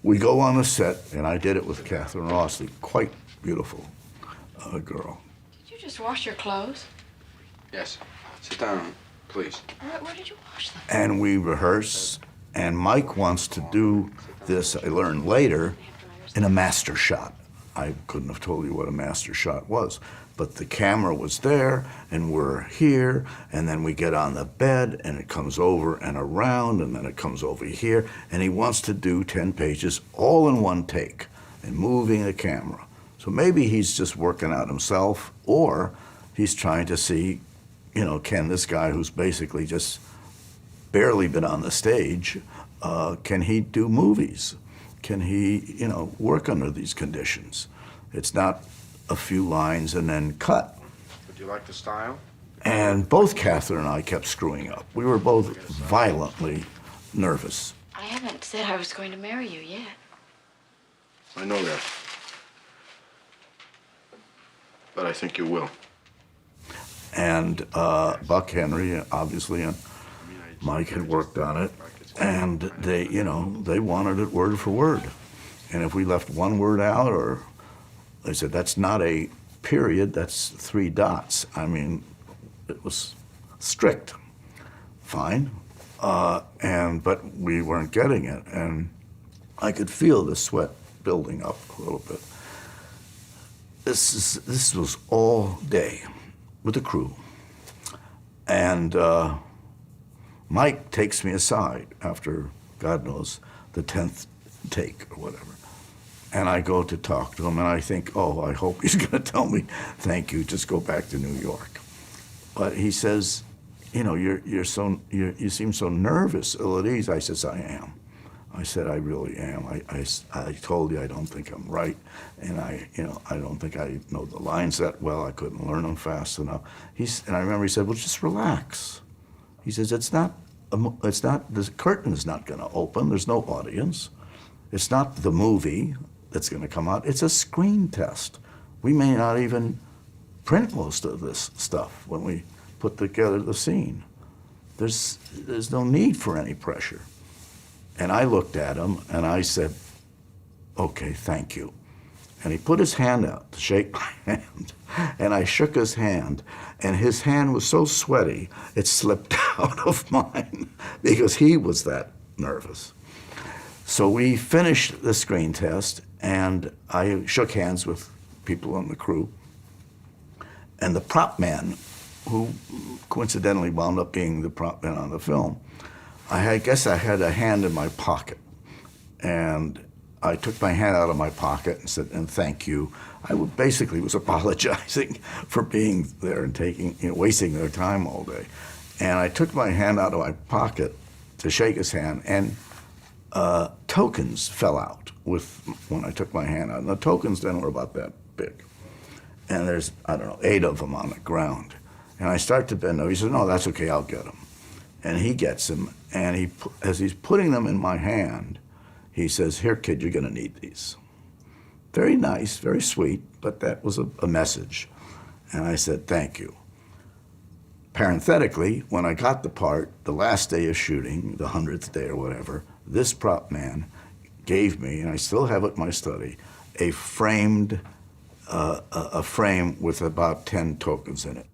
we go on the set, and I did it with Catherine Rossley, quite beautiful girl. Did you just wash your clothes? Yes. Sit down, please. Where did you wash them? And we rehearse, and Mike wants to do this, I learned later, in a master shot. I couldn't have told you what a master shot was, but the camera was there, and we're here, and then we get on the bed, and it comes over and around, and then it comes over here, and he wants to do 10 pages all in one take, and moving the camera. So maybe he's just working out himself, or he's trying to see, you know, can this guy who's basically just barely been on the stage, can he do movies? Can he, you know, work under these conditions? It's not a few lines and then cut. Would you like the style? And both Catherine and I kept screwing up. We were both violently nervous. I haven't said I was going to marry you yet. I know that. But I think you will. And Buck Henry, obviously, and Mike had worked on it. And they, you know, they wanted it word for word. And if we left one word out, or they said, that's not a period, that's 3 dots. I mean, it was strict. Fine. But we weren't getting it. And I could feel the sweat building up a little bit. This was all day with the crew. And Mike takes me aside after, God knows, the 10th take or whatever. And I go to talk to him, and I think, oh, I hope he's going to tell me, thank you, just go back to New York. But he says, you know, you seem so nervous, ill at ease. I says, I am. I said, I really am. I told you I don't think I'm right, and I don't think I know the lines that well. I couldn't learn them fast enough. And I remember he said, well, just relax. He says, the curtain is not going to open. There's no audience. It's not the movie that's going to come out. It's a screen test. We may not even print most of this stuff when we put together the scene. There's no need for any pressure. And I looked at him and I said, okay, thank you. And he put his hand out to shake my hand. And I shook his hand, and his hand was so sweaty, it slipped out of mine because he was that nervous. So we finished the screen test, and I shook hands with people on the crew. And the prop man, who coincidentally wound up being the prop man on the film, I guess I had a hand in my pocket. And I took my hand out of my pocket and said, and thank you. I basically was apologizing for being there and wasting their time all day. And I took my hand out of my pocket to shake his hand, and tokens fell out when I took my hand out. And the tokens then were about that big. And there's, I don't know, 8 of them on the ground. And I start to bend over. He said, no, that's okay, I'll get them. And he gets them, and as he's putting them in my hand, he says, here, kid, you're going to need these. Very nice, very sweet, but that was a message. And I said, thank you. Parenthetically, when I got the part, the last day of shooting, the 100th day or whatever, this prop man gave me, and I still have it in my study, a frame with about 10 tokens in it.